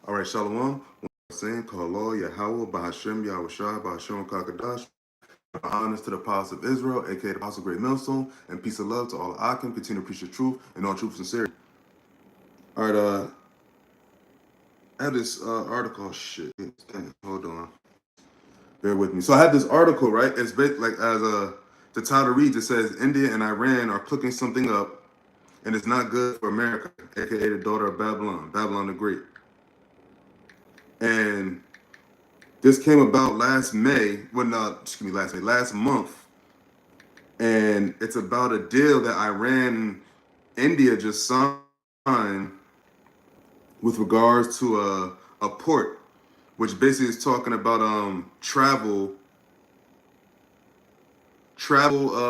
All right, Shalom. Saying Kala, Yahawah, BAHASHAM, YAHAWASHI, BAHASHAM, Kakadash. Honors to the apostles of Israel, aka the apostle Great Millstone, and peace and love to all Akim. Continue to preach the truth and all truth and sincerity. All right, I have this article. Oh, shit, dang, hold on, bear with me. So I have this article, right? It's like as the title reads. It says India and Iran are cooking something up, and it's not good for America, aka the daughter of Babylon, Babylon the Great. And this came about last May. Well, no, excuse me, last May, last month. And it's about a deal that Iran and India just signed with regards to a port, which basically is talking about travel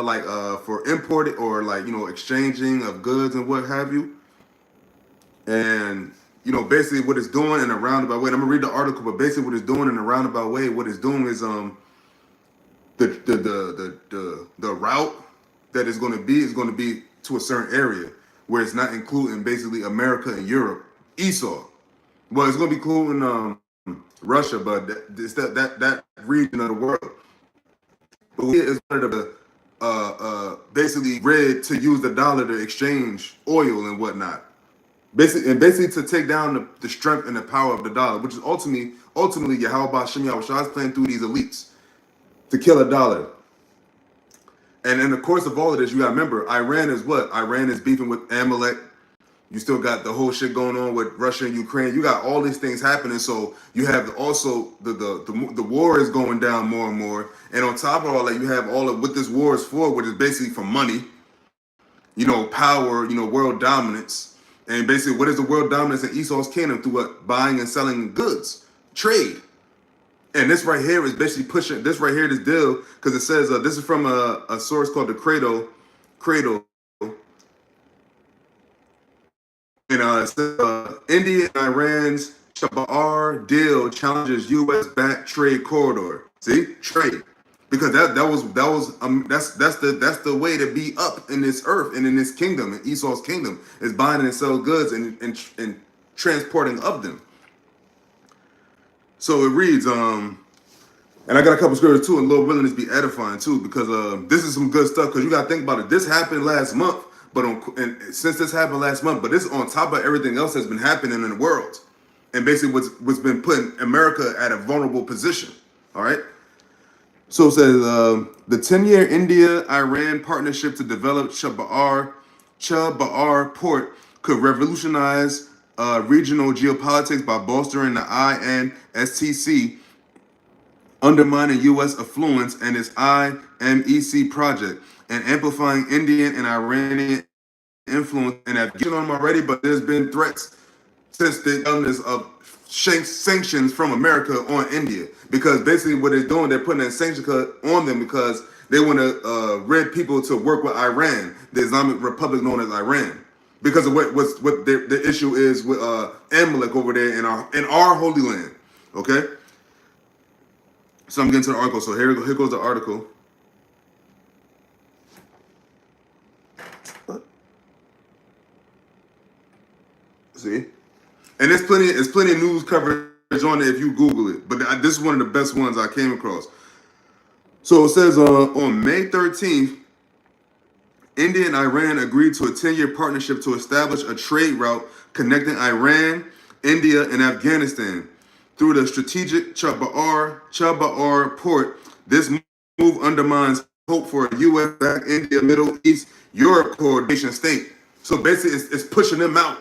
like for imported or like exchanging of goods and what have you. And basically what it's doing in a roundabout way. And I'm gonna read the article, but basically what it's doing in a roundabout way, what it's doing is the route that is going to be to a certain area where it's not including basically America and Europe, Esau. Well, it's going to be including Russia, but it's that region of the world. But we is one of the basically red to use the dollar to exchange oil and whatnot. Basically to take down the strength and the power of the dollar, which is ultimately YAHAWASHI is playing through these elites to kill a dollar. And in the course of all of this, you got to remember, Iran is what? Iran is beefing with Amalek. You still got the whole shit going on with Russia and Ukraine. You got all these things happening. So you have also the war is going down more and more. And on top of all that, you have all of what this war is for, which is basically for money, power, world dominance. And basically, what is the world dominance in Esau's kingdom? Through what? Buying and selling goods, trade. And this right here is basically pushing this right here, this deal, because it says this is from a source called the Cradle. And it says, India and Iran's Shabar deal challenges U.S.-backed trade corridor. See, trade, because that's the way to be up in this earth and in this kingdom, in Esau's kingdom, is buying and selling goods and transporting of them. So it reads, and I got a couple scriptures too, and Lord willing this be edifying too, because this is some good stuff. Because you got to think about it. This happened last month, and since this happened last month, but this is on top of everything else that's been happening in the world, and basically what's been putting America at a vulnerable position. All right. So it says the 10-year India-Iran partnership to develop Chabahar port could revolutionize regional geopolitics by bolstering the INSTC, undermining U.S. affluence and its IMEC project, and amplifying Indian and Iranian influence in Afghanistan on them already, but there's been threats since the illness of sanctions from America on India, because basically what they're doing, they're putting a sanction on them because they want to rid people to work with Iran, the Islamic Republic known as Iran, because of what the issue is with Amalek over there in our holy land. Okay. So I'm getting to the article. So here goes the article. See, and there's plenty of news coverage on it if you Google it. But this is one of the best ones I came across. So it says on May 13th, India and Iran agreed to a 10-year partnership to establish a trade route connecting Iran, India, and Afghanistan through the strategic Chabahar port. This move undermines hope for a U.S.-backed India, Middle East, Europe coordination state. So basically, it's pushing them out,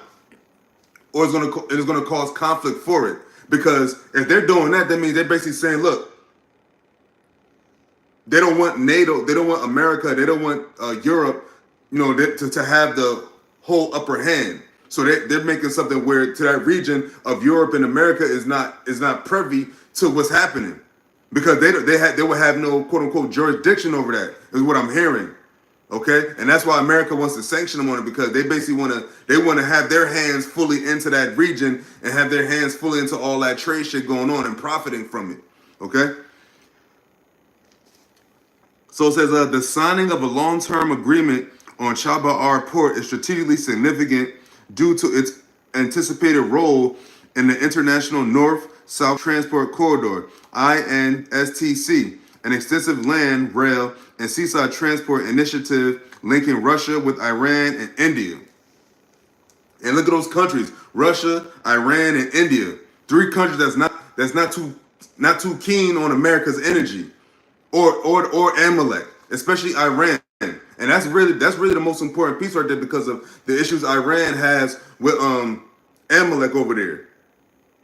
or it's going to cause conflict for it. Because if they're doing that, that means they're basically saying, look, they don't want NATO, they don't want America, they don't want Europe, to have the whole upper hand. So they're making something where to that region of Europe and America is not privy to what's happening, because they would have no quote unquote jurisdiction over that, is what I'm hearing. Okay, and that's why America wants to sanction them on it, because they basically want to have their hands fully into that region and have their hands fully into all that trade shit going on and profiting from it. Okay. So it says the signing of a long-term agreement on Chabahar port is strategically significant due to its anticipated role in the International North-South Transport Corridor, INSTC, an extensive land, rail, and seaside transport initiative linking Russia with Iran and India. And look at those countries: Russia, Iran, and India. Three countries that's not too keen on America's energy or Amalek, especially Iran. And that's really the most important piece right there because of the issues Iran has with Amalek over there.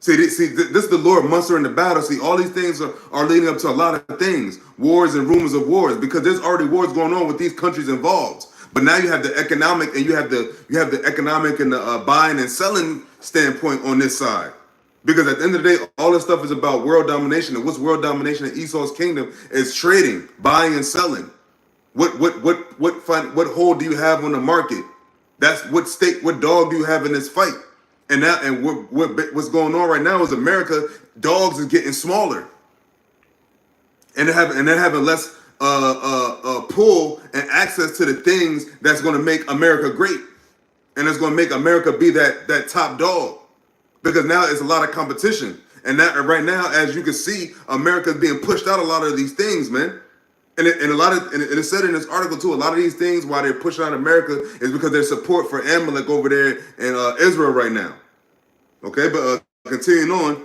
See, this is the Lord mustering the battle. See, all these things are leading up to a lot of things, wars and rumors of wars, because there's already wars going on with these countries involved. But now you have the economic and you have the economic and the buying and selling standpoint on this side. Because at the end of the day, all this stuff is about world domination. And what's world domination in Esau's kingdom is trading, buying and selling. What hold do you have on the market? That's what dog do you have in this fight? And what's going on right now is America dogs is getting smaller, and they're having less pull and access to the things that's going to make America great, and it's going to make America be that top dog, because now it's a lot of competition, and right now, as you can see, America is being pushed out a lot of these things, man. And it said in this article too, a lot of these things why they're pushing out America is because there's support for Amalek over there in Israel right now. Okay, but continuing on,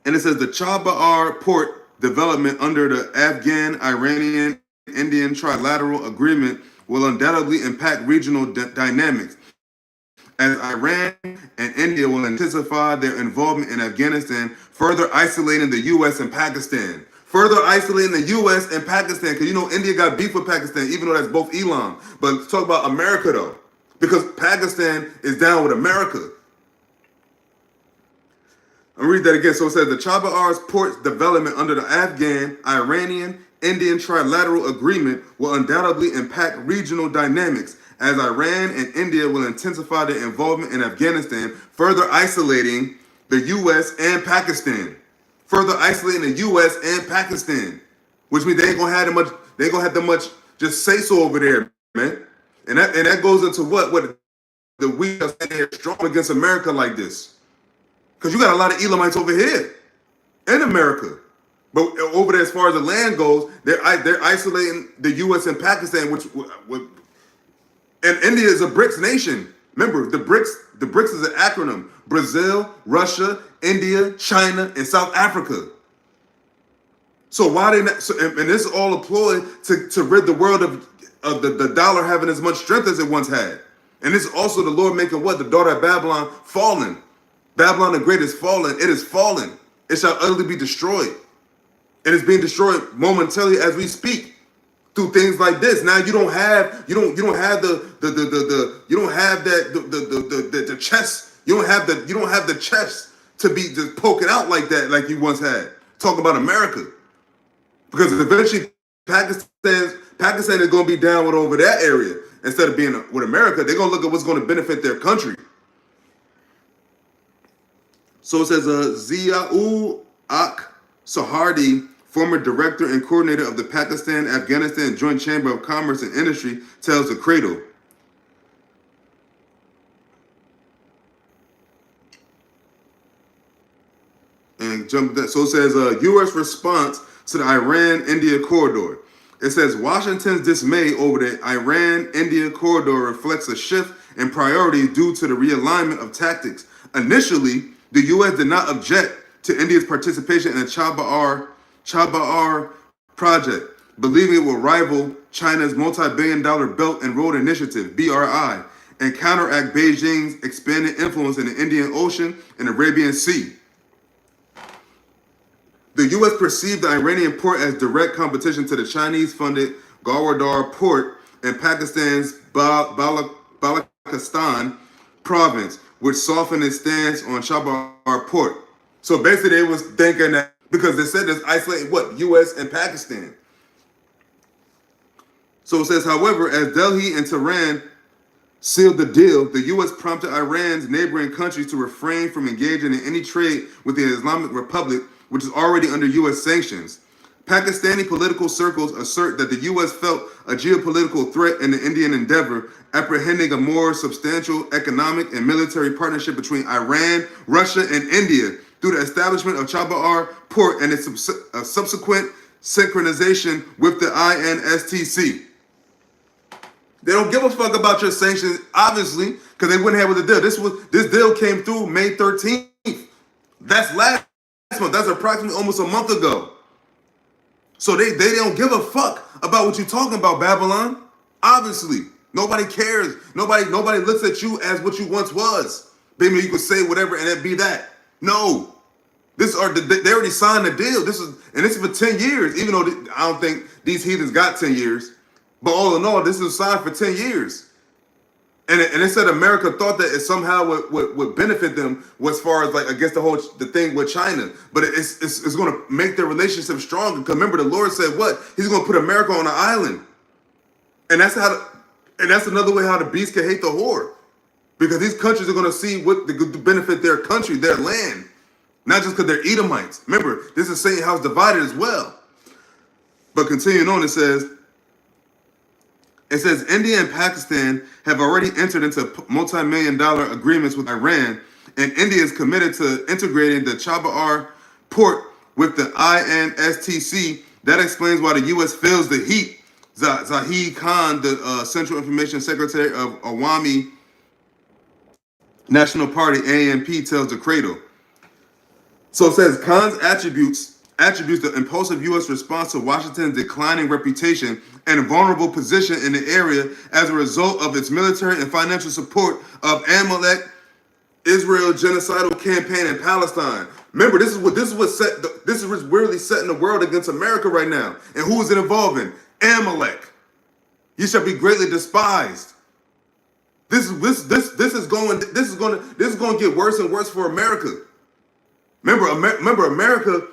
and it says the Chabahar port development under the Afghan, Iranian, Indian trilateral agreement will undoubtedly impact regional dynamics, as Iran and India will intensify their involvement in Afghanistan, further isolating the U.S. and Pakistan. Further isolating the U.S. and Pakistan, because you know India got beef with Pakistan, even though that's both Elam. But let's talk about America though, because Pakistan is down with America. I'll read that again. So it says the Chabahar's port development under the Afghan, Iranian, Indian trilateral agreement will undoubtedly impact regional dynamics, as Iran and India will intensify their involvement in Afghanistan, further isolating the U.S. and Pakistan. Further isolating the U.S. and Pakistan, which means they ain't gonna have that much just say so over there, man. And that goes into what the we are standing here strong against America like this, because you got a lot of Elamites over here in America, but over there as far as the land goes, they're isolating the U.S. and Pakistan, and India is a BRICS nation. Remember, the BRICS is an acronym: Brazil, Russia, India, China, and South Africa. So why they not? And this is all a ploy to rid the world of the dollar having as much strength as it once had. And this is also the Lord making what? The daughter of Babylon fallen. Babylon the Great is fallen. It is fallen. It shall utterly be destroyed. It is being destroyed momentarily as we speak, through things like this. Now you don't have the chest. You don't have the chest to be just poking out like that, like you once had. Talk about America, because eventually Pakistan is going to be down with over that area instead of being with America. They're going to look at what's going to benefit their country. So it says Ziaul Ak Sahardi, former director and coordinator of the Pakistan-Afghanistan Joint Chamber of Commerce and Industry, tells the Cradle. And jump that. So it says U.S. response to the Iran-India corridor. It says Washington's dismay over the Iran-India corridor reflects a shift in priorities due to the realignment of tactics. Initially, the U.S. did not object to India's participation in the Chabahar project, believing it will rival China's multi-billion-dollar Belt and Road Initiative, BRI, and counteract Beijing's expanded influence in the Indian Ocean and Arabian Sea. The U.S. perceived the Iranian port as direct competition to the Chinese-funded Gwadar port in Pakistan's Balochistan province, which softened its stance on Chabahar port. So basically, they was thinking that because they said it's isolating U.S. and Pakistan. So it says, however, as Delhi and Tehran sealed the deal, the U.S. prompted Iran's neighboring countries to refrain from engaging in any trade with the Islamic Republic, which is already under U.S. sanctions. Pakistani political circles assert that the U.S. felt a geopolitical threat in the Indian endeavor, apprehending a more substantial economic and military partnership between Iran, Russia, and India through the establishment of Chabahar port and its subsequent synchronization with the INSTC. They don't give a fuck about your sanctions, obviously, because they wouldn't have the deal. This deal came through May 13th. That's last month. That's approximately almost a month ago. So they don't give a fuck about what you're talking about, Babylon. Obviously, nobody cares. Nobody looks at you as what you once was. Baby, you could say whatever and it be that. No, they already signed the deal. This is for 10 years. Even though I don't think these heathens got 10 years, but all in all, this is signed for 10 years. And it said America thought that it somehow would benefit them as far as like against the thing with China, but it's going to make their relationship stronger. Because remember, the Lord said what? He's going to put America on an island, and that's another way how the beast can hate the whore, because these countries are going to see what the benefit their country, their land, not just because they're Edomites. Remember, this is Satan's house divided as well. But continuing on, it says India and Pakistan have already entered into multi-million-dollar agreements with Iran, and India is committed to integrating the Chabahar port with the INSTC. That explains why the U.S. feels the heat. Zahid Khan, the Central Information Secretary of Awami National Party, ANP, tells the Cradle. So it says Khan's attributes the impulsive U.S. response to Washington's declining reputation and vulnerable position in the area as a result of its military and financial support of Amalek, Israel genocidal campaign in Palestine. Remember, this is really setting the world against America right now. And who is it involving? Amalek. You shall be greatly despised. This is going to get worse and worse for America. Remember, America.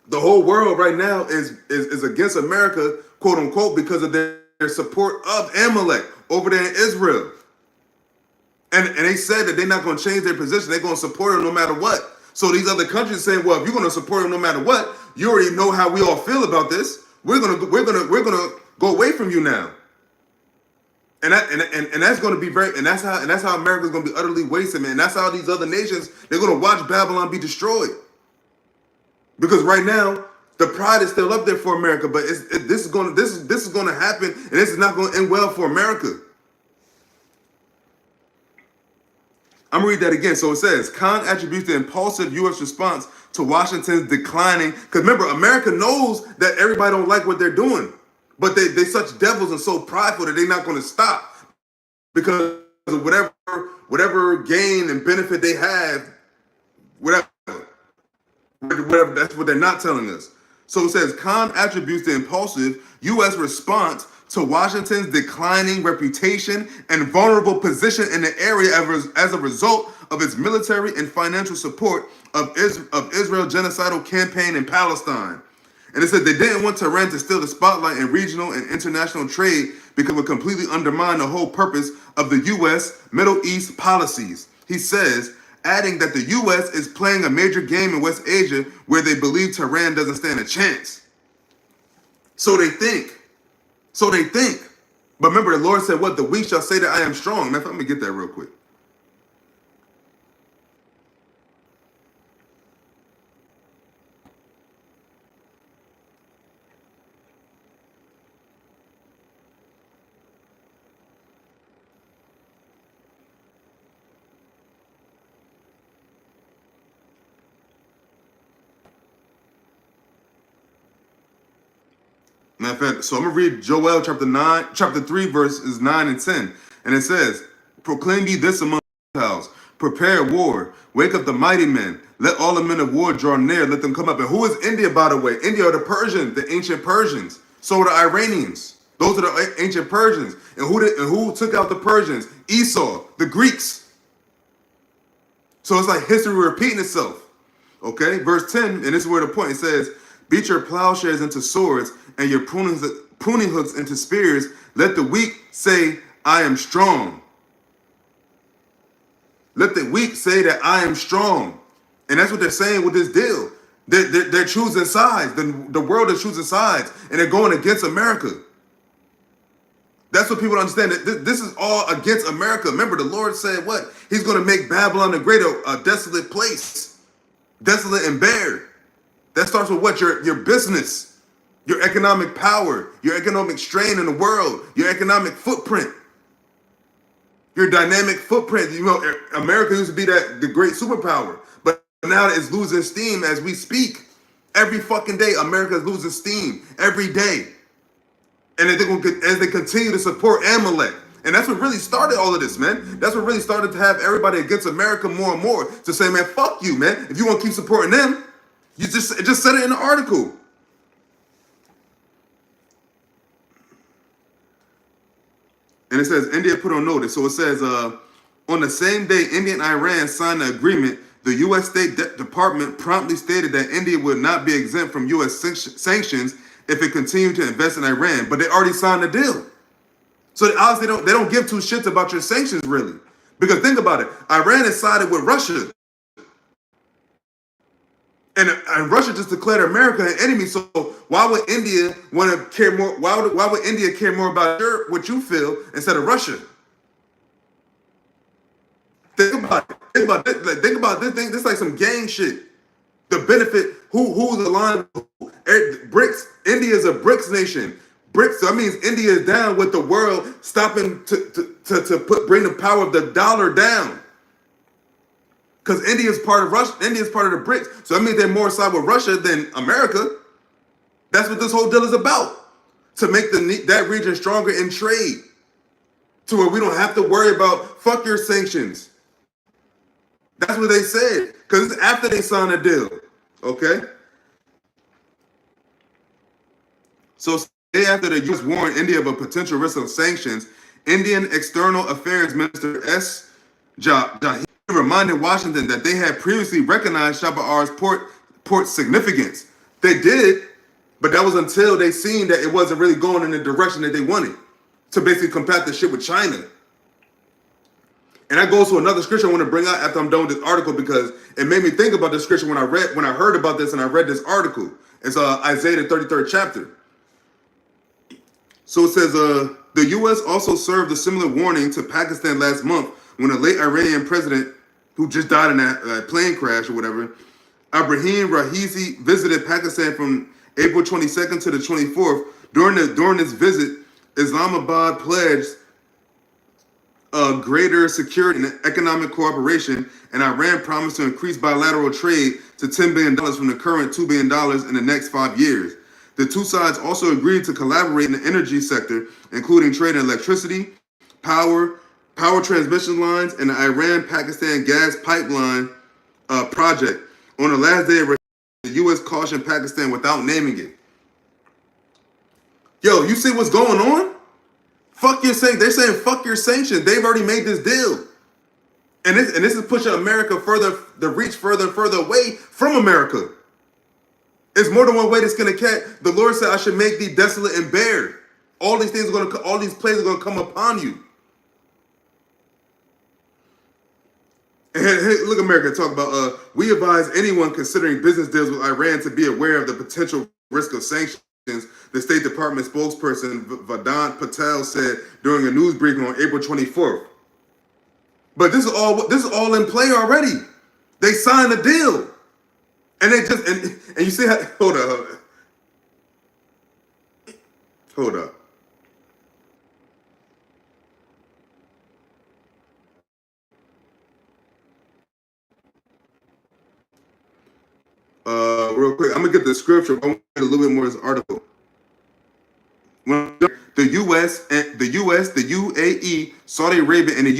The whole world right now is against America, quote unquote, because of their support of Amalek over there in Israel. And they said that they're not going to change their position. They're going to support him no matter what. So these other countries saying, well, if you're going to support him no matter what, you already know how we all feel about this. We're gonna go away from you now. And that's going to be that's how America's going to be utterly wasted, man. And that's how these other nations, they're going to watch Babylon be destroyed. Because right now, the pride is still up there for America, but this is going to happen, and this is not going to end well for America. I'm going to read that again. So it says, Khan attributes the impulsive U.S. response to Washington's declining. Because remember, America knows that everybody don't like what they're doing, but they such devils and so prideful that they're not going to stop because of whatever gain and benefit they have, whatever, that's what they're not telling us. So it says, Khan attributes the impulsive U.S. response to Washington's declining reputation and vulnerable position in the area as a result of its military and financial support of Israel genocidal campaign in Palestine. And it said they didn't want Tehran to steal the spotlight in regional and international trade because it would completely undermine the whole purpose of the U.S. Middle East policies. He says, adding that the U.S. is playing a major game in West Asia where they believe Tehran doesn't stand a chance. So they think. But remember, the Lord said, what? The weak shall say that I am strong. Let me get that real quick. Matter of fact, so I'm going to read Joel chapter 3, verses 9 and 10. And it says, proclaim ye this among the Gentiles, prepare war, wake up the mighty men, let all the men of war draw near, let them come up. And who is India, by the way? India are the Persians, the ancient Persians. So are the Iranians. Those are the ancient Persians. And who took out the Persians? Esau, the Greeks. So it's like history repeating itself. Okay, verse 10, and this is where the point, it says, beat your plowshares into swords and your pruning hooks into spears. Let the weak say, I am strong. Let the weak say that I am strong. And that's what they're saying with this deal. They're choosing sides. The world is choosing sides, and they're going against America. That's what people don't understand. That this is all against America. Remember, the Lord said what? He's going to make Babylon the Great a desolate place, desolate and bare. That starts with what? Your business, your economic power, your economic strain in the world, your economic footprint, your dynamic footprint. You know, America used to be the great superpower, but now it's losing steam as we speak. Every fucking day, America is losing steam every day. And as they continue to support Amalek. And that's what really started all of this, man. That's what really started to have everybody against America more and more to say, man, fuck you, man. If you want to keep supporting them, you just said it in the article. And it says, India put on notice. So it says, on the same day India and Iran signed the agreement, the U.S. State Department promptly stated that India would not be exempt from U.S. sanctions if it continued to invest in Iran, but they already signed the deal. So obviously they don't give two shits about your sanctions, really. Because think about it, Iran has sided with Russia. And Russia just declared America an enemy, so why would India want to care more? Why would India care more about what you feel instead of Russia? Think about it. Think about this thing. This is like some gang shit. The benefit, who's aligned with who? BRICS, India is a BRICS nation. BRICS, so that means India is down with the world stopping to bring the power of the dollar down. Because India is part of Russia, India is part of the BRICS. So that means they're more side with Russia than America. That's what this whole deal is about. To make that region stronger in trade. To where we don't have to worry about, fuck your sanctions. That's what they said. Because it's after they signed a deal. Okay? So day after the U.S. warned India of a potential risk of sanctions, Indian External Affairs Minister S. Jahi reminded Washington that they had previously recognized Shabaar's port significance. They did, but that was until they seen that it wasn't really going in the direction that they wanted to basically combat the shit with China. And that goes to another scripture I want to bring out after I'm done with this article, because it made me think about this scripture when I heard about this and I read this article. It's Isaiah the 33rd chapter. So it says, the U.S. also served a similar warning to Pakistan last month when a late Iranian president who just died in that plane crash or whatever, Ibrahim Raisi, visited Pakistan from April 22nd to the 24th. During this visit, Islamabad pledged greater security and economic cooperation, and Iran promised to increase bilateral trade to $10 billion from the current $2 billion in the next 5 years. The two sides also agreed to collaborate in the energy sector, including trade in electricity, power transmission lines, and the Iran-Pakistan gas pipeline project. On the last day of the U.S. cautioned Pakistan without naming it. Yo, you see what's going on? Fuck your sanctions. They're saying fuck your sanctions. They've already made this deal. And this is pushing America the reach further and further away from America. It's more than one way that's gonna catch. The Lord said I should make thee desolate and bare. All these places are gonna come upon you. And hey, look, America talk about we advise anyone considering business deals with Iran to be aware of the potential risk of sanctions. The State Department spokesperson Vedant Patel said during a news briefing on April 24th. But this is all in play already. They signed a deal. And they just and you see how hold up. Real quick, I'm gonna get the scripture. I want to read a little bit more of this article. When the UAE, Saudi Arabia, and the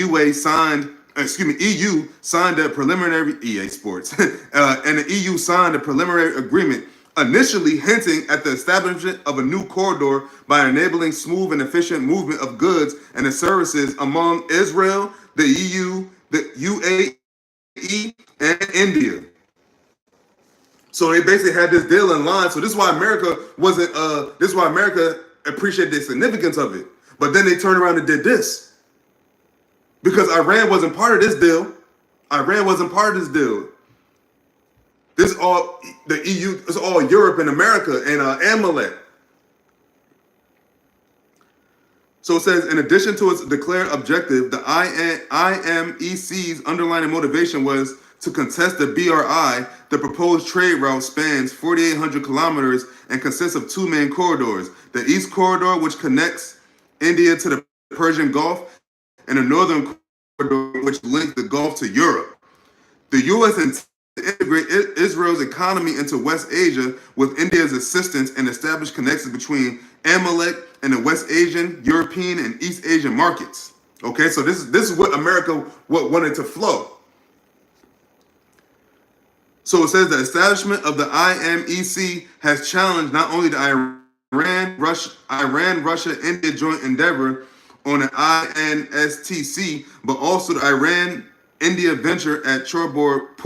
EU signed a preliminary EA Sports, and the EU signed a preliminary agreement, initially hinting at the establishment of a new corridor by enabling smooth and efficient movement of goods and the services among Israel, the EU, the UAE, and India. So they basically had this deal in line. So this is why America wasn't. This is why America appreciated the significance of it. But then they turned around and did this because Iran wasn't part of this deal. Iran wasn't part of this deal. This is all the EU. It's all Europe and America and Amalek. So it says, in addition to its declared objective, the IMEC's underlying motivation was to contest the BRI. The proposed trade route spans 4,800 kilometers and consists of two main corridors: the East Corridor, which connects India to the Persian Gulf, and the Northern Corridor, which links the Gulf to Europe. The U.S. intends to integrate Israel's economy into West Asia with India's assistance and establish connections between Amalek and the West Asian, European, and East Asian markets. Okay, so this is what America wanted to flow. So it says the establishment of the IMEC has challenged not only the Iran, Russia, India joint endeavor on the INSTC, but also the Iran-India venture at Chabahar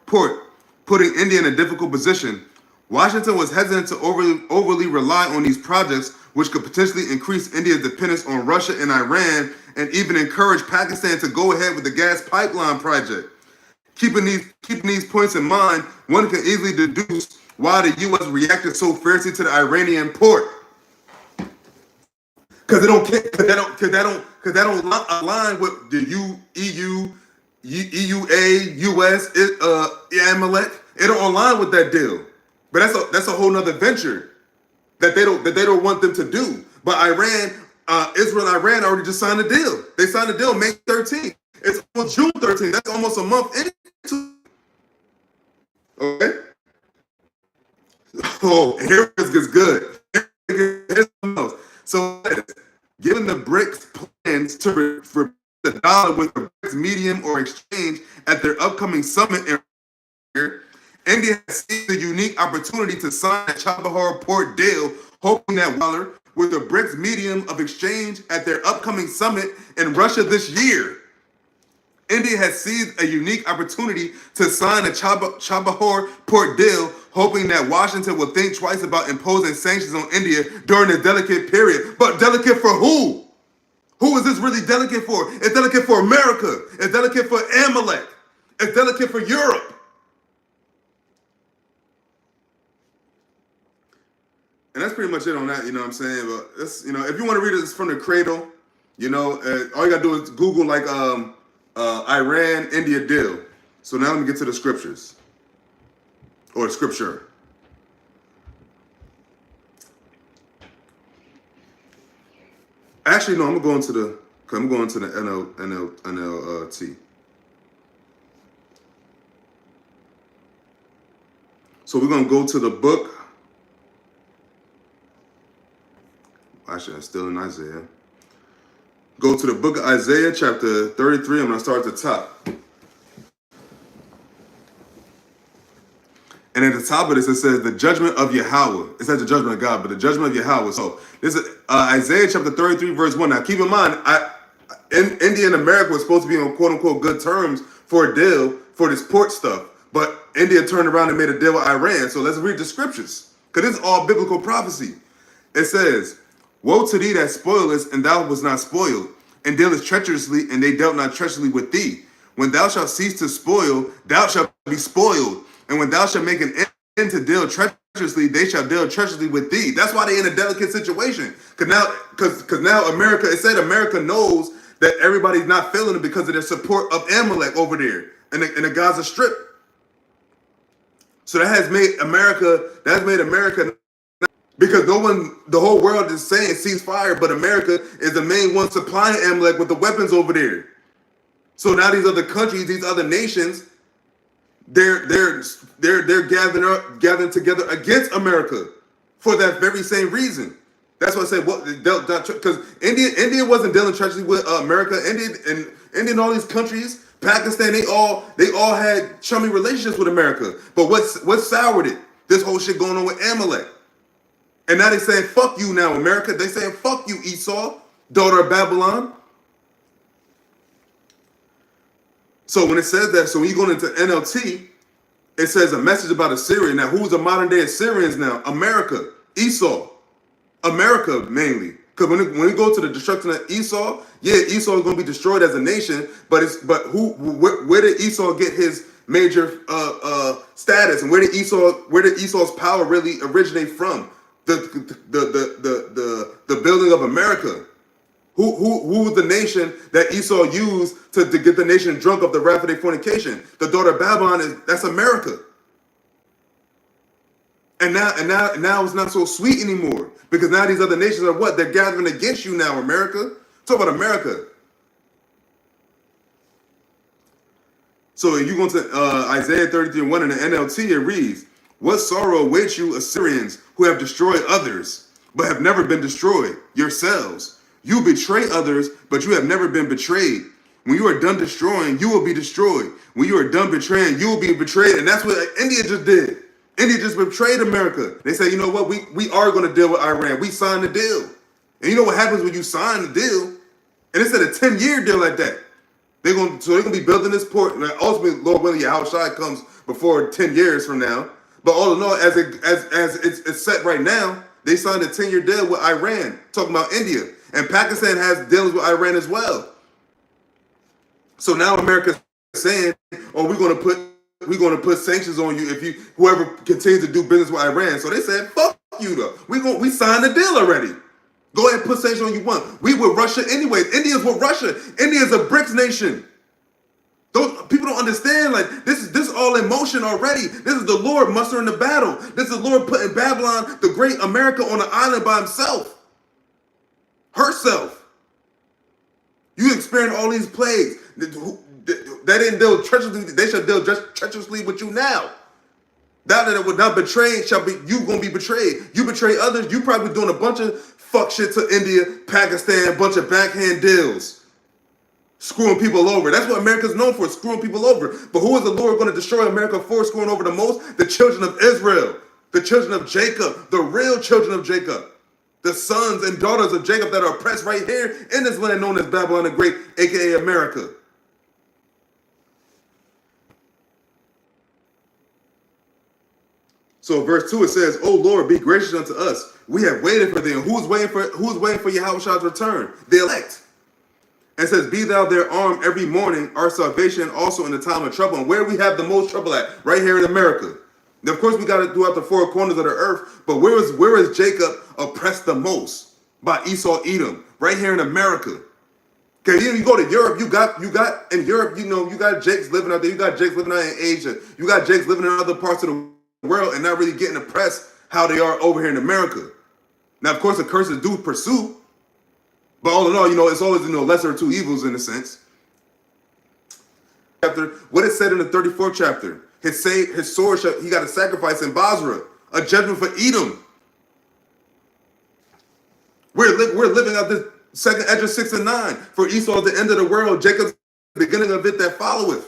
Port, putting India in a difficult position. Washington was hesitant to overly rely on these projects, which could potentially increase India's dependence on Russia and Iran, and even encourage Pakistan to go ahead with the gas pipeline project. Keeping these points in mind, one can easily deduce why the U.S. reacted so fiercely to the Iranian port. Because they don't align with the EU, EUA, US, Amalek. It don't align with that deal. But that's a whole nother venture that they don't want them to do. But Israel and Iran already just signed a deal. They signed a deal May 13th. It's almost June 13th. That's almost a month into. Okay. Oh, here it gets good. Here's something else. So, given the BRICS plans to replace the dollar with the BRICS medium or exchange at their upcoming summit in India has seized the unique opportunity to sign a Chabahar Port deal, hoping that dollar with the BRICS medium of exchange at their upcoming summit in Russia this year. India has seized a unique opportunity to sign a Chabahar Port deal, hoping that Washington will think twice about imposing sanctions on India during this delicate period. But delicate for who? Who is this really delicate for? It's delicate for America. It's delicate for Amalek. It's delicate for Europe. And that's pretty much it on that, you know what I'm saying? But it's, you know, if you want to read this from the cradle, you know, all you gotta do is Google like Iran-India deal. So now let me get to the scriptures. Or scripture. Actually, no, I'm going to the NLT. So we're going to go to the book. Actually, I'm still in Isaiah. Go to the book of Isaiah, chapter 33. I'm going to start at the top. And at the top of this, it says the judgment of Yahawah. It says the judgment of God, but the judgment of Yahawah. So this is Isaiah chapter 33, verse 1. Now, keep in mind, India and America was supposed to be on quote-unquote good terms for a deal for this port stuff. But India turned around and made a deal with Iran. So let's read the scriptures, because this is all biblical prophecy. It says, woe to thee that spoilest, and thou wast not spoiled, and dealest treacherously, and they dealt not treacherously with thee. When thou shalt cease to spoil, thou shalt be spoiled. And when thou shalt make an end to deal treacherously, they shall deal treacherously with thee. That's why they're in a delicate situation. Because now America, it said America knows that everybody's not feeling it because of their support of Amalek over there in the Gaza Strip. So that has made America, because the whole world is saying ceasefire, but America is the main one supplying Amalek with the weapons over there. So now these other countries, these other nations, they're gathering together against America for that very same reason. That's why I said because India wasn't dealing treacherously with America. India and all these countries, Pakistan, they all had chummy relationships with America. But what soured it? This whole shit going on with Amalek. And now they saying fuck you now, America. They saying fuck you, Esau, daughter of Babylon. So when it says that, so when you go into NLT, it says a message about Assyria. Now, who's the modern day Assyrians now? America, Esau, America mainly. Because when we go to the destruction of Esau, yeah, Esau is going to be destroyed as a nation. But where did Esau get his major status, and where did Esau's power really originate from? The building of America. Who was the nation that Esau used to get the nation drunk of the wrath of their fornication? The daughter of Babylon that's America. And now it's not so sweet anymore, because now these other nations are what? They're gathering against you now, America. Talk about America. So you go to Isaiah 33:1 in the NLT, it reads, "What sorrow awaits you, Assyrians, who have destroyed others, but have never been destroyed yourselves. You betray others, but you have never been betrayed. When you are done destroying, you will be destroyed. When you are done betraying, you will be betrayed." And that's what India just did. India just betrayed America. They say, you know what, we are going to deal with Iran. We signed the deal. And you know what happens when you sign the deal? And it's a 10-year deal at that. They're going to be building this port. And ultimately, Lord willing, YAHAWASHI comes before 10 years from now. But all in all, as it's set right now, they signed a 10-year deal with Iran, talking about India. And Pakistan has deals with Iran as well. So now America's saying, oh, we're going to put sanctions on you if whoever continues to do business with Iran. So they said, fuck you though. We signed the deal already. Go ahead and put sanctions on you want. We with Russia anyway. India's with Russia. India's a BRICS nation. People don't understand, like, this is all in motion already. This is the Lord mustering the battle. This is the Lord putting Babylon, the great America, on an island by himself. Herself. You experience all these plagues. They didn't deal treacherously. They shall deal treacherously with you now. Thou that would not betray shall be, you gonna be betrayed. You betray others, you probably doing a bunch of fuck shit to India, Pakistan, a bunch of backhand deals. Screwing people over. That's what America's known for, screwing people over. But who is the Lord going to destroy America for screwing over the most? The children of Israel. The children of Jacob. The real children of Jacob. The sons and daughters of Jacob that are oppressed right here in this land known as Babylon the Great, aka America. So verse 2 it says, "O Lord, be gracious unto us. We have waited for thee." And who's waiting for YAHAWASHI's return? The elect. And it says, "Be thou their arm every morning, our salvation also in the time of trouble." And where we have the most trouble at? Right here in America. Now, of course, we got to do out the four corners of the earth, but where is Jacob oppressed the most? By Esau, Edom, right here in America. Okay, you go to Europe, you got in Europe, you got Jakes living out there, you got Jakes living out in Asia, you got Jakes living in other parts of the world and not really getting oppressed how they are over here in America. Now, of course, the curses do pursue, but all in all, it's always, lesser of two evils in a sense. What it said in the 34th chapter, his sword, he got a sacrifice in Basra, a judgment for Edom. We're living out this second Esdras 6 and 9. For Esau, the end of the world, Jacob's the beginning of it that followeth.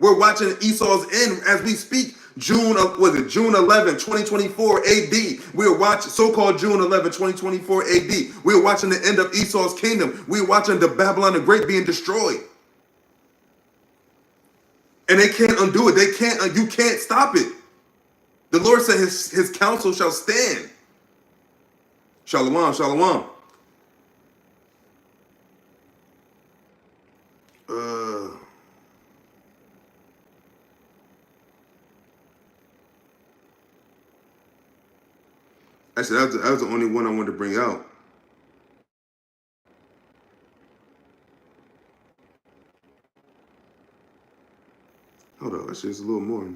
We're watching Esau's end as we speak. June 11, 2024 AD. We're watching so-called June 11, 2024 AD. We're watching the end of Esau's kingdom. We're watching the Babylon the Great being destroyed. And they can't undo it. You can't stop it. The Lord said his counsel shall stand. Shalom, shalom. Actually, that was the only one I wanted to bring out. Hold on, actually, there's a little more.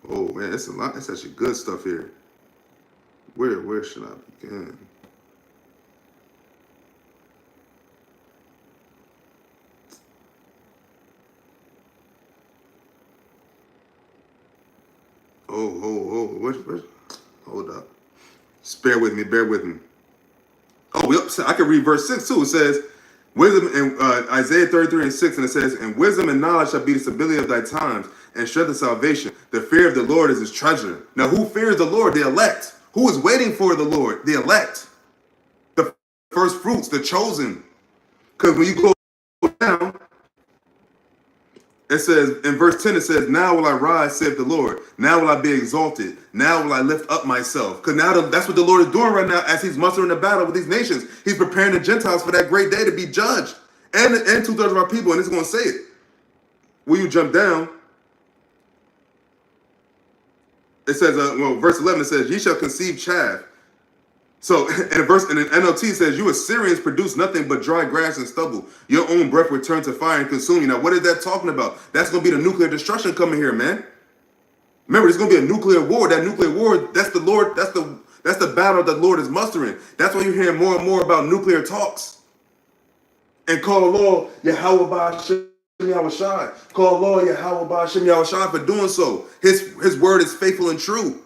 Oh man, that's a lot. That's actually good stuff here. Where should I begin? Hold up. Just bear with me. Oh, I can read verse 6 too. It says, wisdom in Isaiah 33 and 6, and it says, "And wisdom and knowledge shall be the stability of thy times, and strength of salvation. The fear of the Lord is his treasure." Now, who fears the Lord? The elect. Who is waiting for the Lord? The elect. The first fruits, the chosen. Because when you go down, It says in verse 10, it says, now will I rise, saith the Lord. Now will I be exalted. Now will I lift up myself. Because now that's what the Lord is doing right now as he's mustering the battle with these nations. He's preparing the Gentiles for that great day to be judged. And two-thirds of our people, and it's going to say it. Will you jump down? It says, verse 11, it says, ye shall conceive chaff. So in the NLT it says, you Assyrians produce nothing but dry grass and stubble. Your own breath will turn to fire and consume you. Now, what is that talking about? That's going to be the nuclear destruction coming here, man. Remember, there's going to be a nuclear war. That nuclear war, that's the Lord, that's the battle that the Lord is mustering. That's why you're hearing more and more about nuclear talks. And call law YAHAWAH YAHAWASHI. Call law YAHAWAH YAHAWASHI for doing so. His word is faithful and true.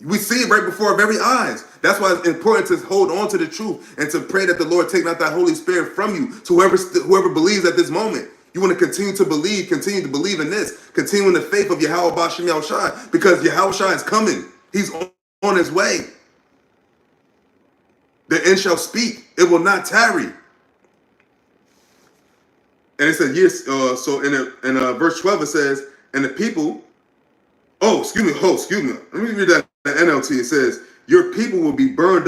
We see it right before our very eyes. That's why it's important to hold on to the truth and to pray that the Lord take not that Holy Spirit from you to whoever believes at this moment. You want to continue to believe in this, continue in the faith of YAHAWAH YAHAWASHI, because YAHAWASHI is coming. He's on his way. The end shall speak. It will not tarry. And it says, yes, so in verse 12 it says, and the people, excuse me. Let me read that in NLT. It says, your people will be burned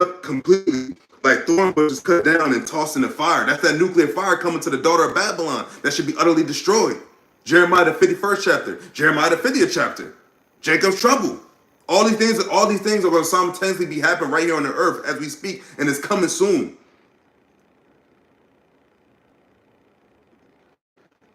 up completely, like thorn bushes cut down and tossed in the fire. That's that nuclear fire coming to the daughter of Babylon. That should be utterly destroyed. Jeremiah the 51st chapter. Jeremiah the 50th chapter. Jacob's trouble. All these things are going to simultaneously be happening right here on the earth as we speak, and it's coming soon.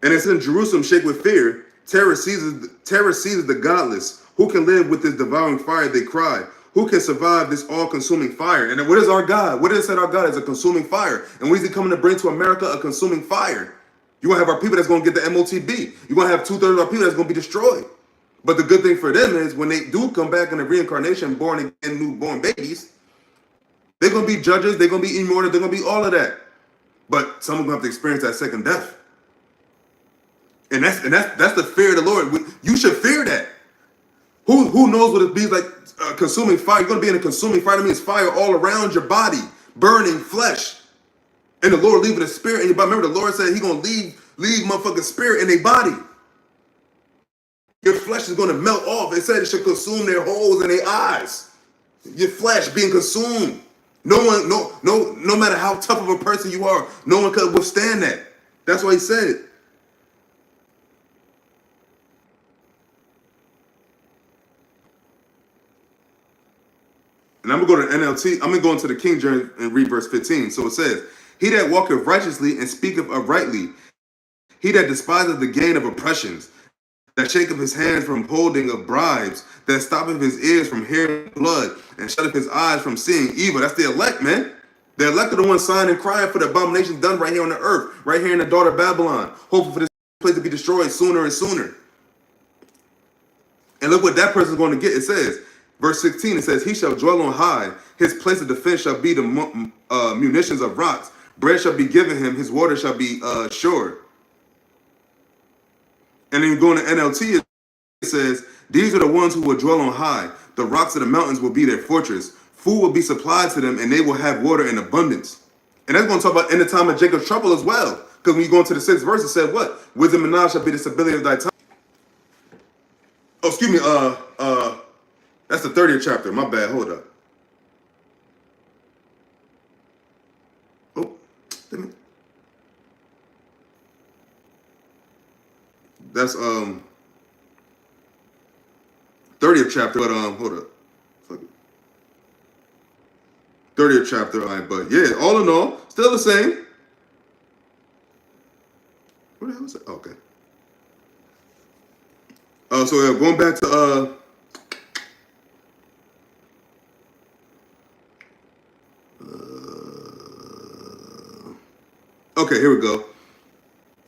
And it's in Jerusalem shake with fear. Terror seizes the godless. Who can live with this devouring fire? They cry. Who can survive this all-consuming fire? And what is our God? What is it that our God is? A consuming fire. And what is he coming to bring to America? A consuming fire. You're going to have our people that's going to get the MOTB. You're going to have 2/3 of our people that's going to be destroyed. But the good thing for them is when they do come back in the reincarnation, born again, newborn babies, they're going to be judges. They're going to be immortal. They're going to be all of that. But some of them have to experience that second death. And that's the fear of the Lord. You should fear that. Who knows what it be like consuming fire? You're going to be in a consuming fire. That means fire all around your body, burning flesh. And the Lord leaving a spirit in your body. Remember, the Lord said he's going to leave motherfucking spirit in their body. Your flesh is going to melt off. It said it should consume their holes in their eyes. Your flesh being consumed. No matter how tough of a person you are, no one could withstand that. That's why he said it. And I'm going to go to NLT. I'm going to go into the King James and read verse 15. So it says, he that walketh righteously and speaketh uprightly, he that despiseth the gain of oppressions, that shaketh his hands from holding of bribes, that stoppeth his ears from hearing blood, and shutteth his eyes from seeing evil. That's the elect, man. The elect are the ones sighing and crying for the abominations done right here on the earth, right here in the daughter of Babylon, hoping for this place to be destroyed sooner and sooner. And look what that person's going to get. It says, verse 16, it says, he shall dwell on high. His place of defense shall be the munitions of rocks. Bread shall be given him. His water shall be sure. And then going to NLT, it says, these are the ones who will dwell on high. The rocks of the mountains will be their fortress. Food will be supplied to them, and they will have water in abundance. And that's going to talk about in the time of Jacob's trouble as well. Because when you go into the 6th verse, it said what? Wisdom and knowledge shall be the stability of thy time. Oh, excuse me. That's the 30th chapter. My bad. Hold up. Oh, damn it. That's 30th chapter. But hold up. Fuck it. 30th chapter. All right, but yeah, all in all, still the same. What the hell was that? Okay. So going back to okay, here we go.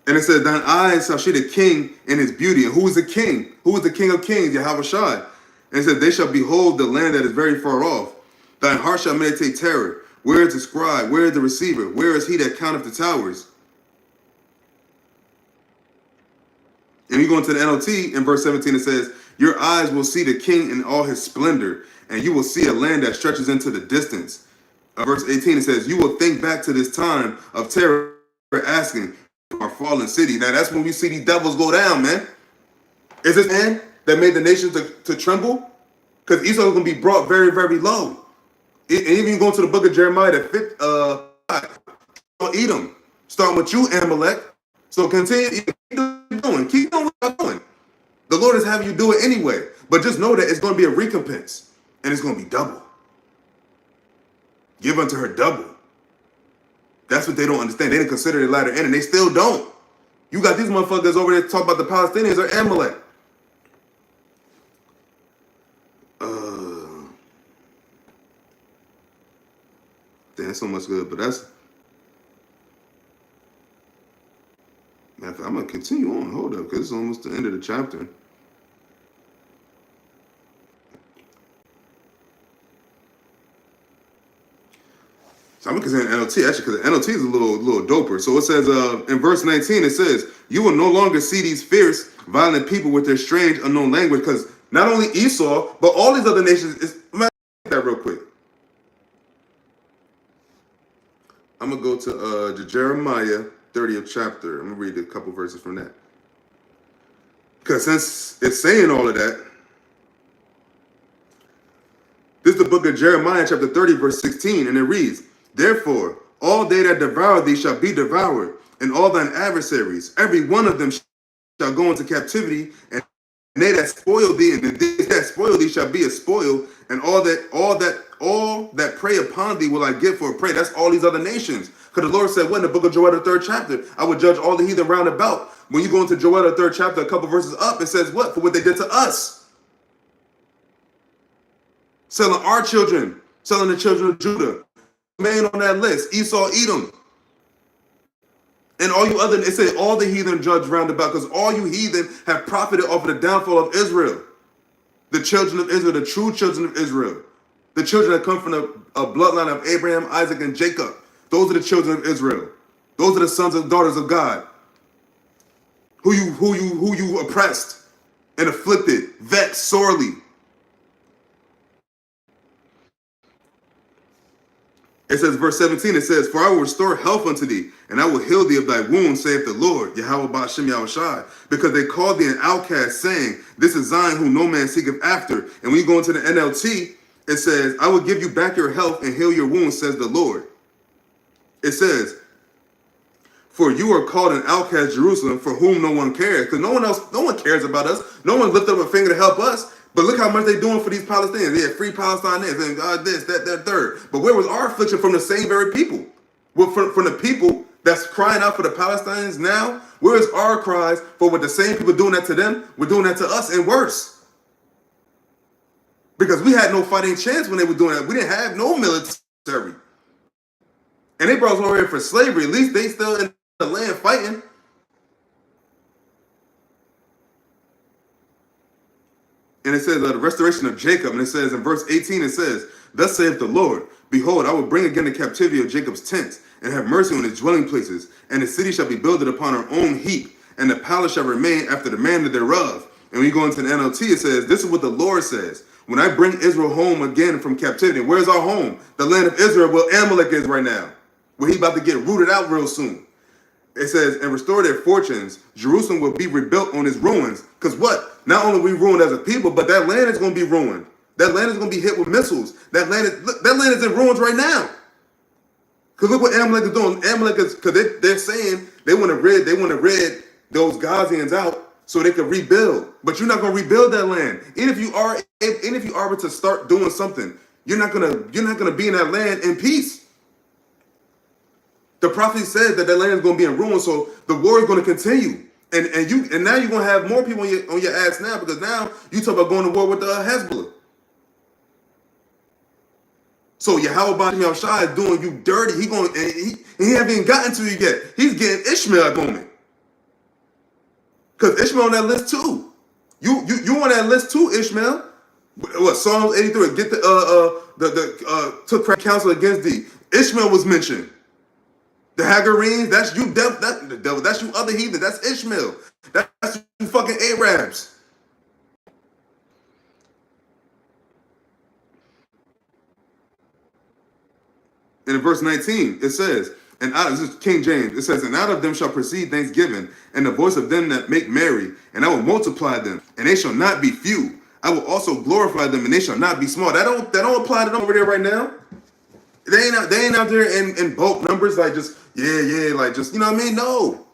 And it says, thine eyes shall see the king in his beauty. And who is the king? Who is the king of kings? YAHAWASHI. And it said, they shall behold the land that is very far off. Thine heart shall meditate terror. Where is the scribe? Where is the receiver? Where is he that counteth the towers? And you go into the NLT, in verse 17, it says, your eyes will see the king in all his splendor, and you will see a land that stretches into the distance. Verse 18, it says, you will think back to this time of terror, asking, our fallen city. Now that's when we see these devils go down, man. Is this man that made the nations to tremble? Because Esau is going to be brought very, very low. And even going to the book of Jeremiah, the fifth, Edom, starting with you, Amalek. So continue, keep doing what you're doing. The Lord is having you do it anyway. But just know that it's going to be a recompense. And it's going to be double. Give unto her double. That's what they don't understand. They didn't consider the latter end, and they still don't. You got these motherfuckers over there talking about the Palestinians or Amalek. Damn, so much good, but that's... I'm going to continue on. Hold up, because it's almost the end of the chapter. So I'm going to consider NLT, actually, because the NLT is a little doper. So it says, in verse 19, it says, you will no longer see these fierce, violent people with their strange, unknown language, because not only Esau, but all these other nations... I'm that real quick. I'm going to go to Jeremiah 30th chapter. I'm going to read a couple verses from that. Because since it's saying all of that, this is the book of Jeremiah chapter 30 verse 16, and it reads, therefore, all they that devour thee shall be devoured, and all thine adversaries, every one of them shall go into captivity, and they that spoil thee, and they that spoil thee shall be a spoil, and all that prey upon thee will I give for a prey. That's all these other nations. Because the Lord said, what in the book of Joel, the 3rd chapter? I would judge all the heathen round about. When you go into Joel, the 3rd chapter, a couple verses up, it says what? For what they did to us. Selling our children, selling the children of Judah. Man on that list, Esau, Edom. And all you other, it said all the heathen judge round about, because all you heathen have profited off of the downfall of Israel. The children of Israel, the true children of Israel. The children that come from a bloodline of Abraham, Isaac, and Jacob. Those are the children of Israel. Those are the sons and daughters of God. Who you oppressed and afflicted, vexed sorely. It says, verse 17, it says, for I will restore health unto thee, and I will heal thee of thy wounds, saith the Lord, Yahawah BAHASHAM YAHAWASHI, because they called thee an outcast, saying, this is Zion whom no man seeketh after. And when you go into the NLT, it says, I will give you back your health and heal your wounds, says the Lord. It says, for you are called an outcast Jerusalem, for whom no one cares. Because no one cares about us. No one lifted up a finger to help us. But look how much they're doing for these Palestinians. They had free Palestine and God this, that, third. But where was our affliction from the same very people? Well, from the people that's crying out for the Palestinians now, where is our cries for what the same people doing that to them, we're doing that to us and worse? Because we had no fighting chance when they were doing that. We didn't have no military. And they brought us over here for slavery. At least they still in the land fighting. And it says the restoration of Jacob. And it says in verse 18, it says, thus saith the Lord, behold, I will bring again the captivity of Jacob's tents, and have mercy on his dwelling places. And the city shall be builded upon her own heap, and the palace shall remain after the manner thereof. And when you go into the NLT, it says, this is what the Lord says. When I bring Israel home again from captivity, where's our home? The land of Israel, where Amalek is right now, where he about to get rooted out real soon. It says, and restore their fortunes. Jerusalem will be rebuilt on its ruins. Because what? Not only are we ruined as a people, but that land is going to be ruined. That land is going to be hit with missiles. That land is in ruins right now. Because look what Amalek is doing. Amalek is, because they're saying they want to rid those Gazians out so they can rebuild. But you're not going to rebuild that land. Even if you are able to start doing something, you're not gonna be in that land in peace. The prophet said that land is going to be in ruins, so the war is going to continue. And now you're going to have more people on your ass now, because now you talk about going to war with the Hezbollah. So Yahawah BAHASHAM YAHAWASHI is doing you dirty. He haven't even gotten to you yet. He's getting Ishmael at the moment. Because Ishmael on that list too. You on that list too, Ishmael. What, Psalms 83, get took counsel against thee. Ishmael was mentioned. The Hagarenes, that's you, the devil, that's you other heathen, that's Ishmael. That's you fucking Arabs. And in verse 19, it says, And out of this is King James, it says, and out of them shall proceed thanksgiving, and the voice of them that make merry, and I will multiply them, and they shall not be few. I will also glorify them, and they shall not be small. That don't apply to them over there right now. They ain't out there in bulk numbers, like just like just, you know what I mean? No.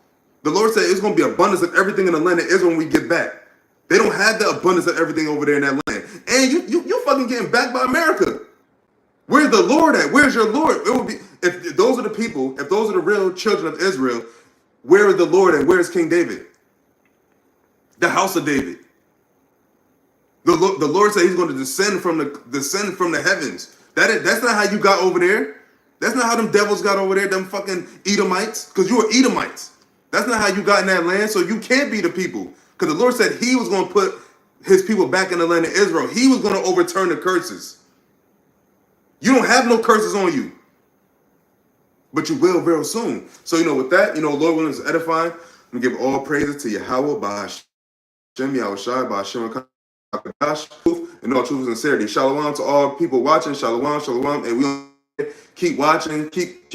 The Lord said it's gonna be abundance of everything in the land of Israel when we get back. They don't have the abundance of everything over there in that land. And you fucking getting backed by America. Where's the Lord at? Where's your Lord? It would be if those are the people, if those are the real children of Israel, where is the Lord and where is King David? The house of David. The Lord said he's going to descend from the heavens. That's not how you got over there. That's not how them devils got over there, them fucking Edomites, because you were Edomites. That's not how you got in that land, so you can't be the people. Because the Lord said he was going to put his people back in the land of Israel. He was going to overturn the curses. You don't have no curses on you. But you will very soon. So, with that, Lord willing is edifying. I'm going to give all praises to Yahawah, BAHASHAM, YAHAWASHI, BAHASHAM, and all truth and sincerity. Shalom to all people watching. Shalom, shalom. And we keep watching. Keep.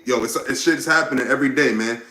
Yo, it's shit's happening every day, man.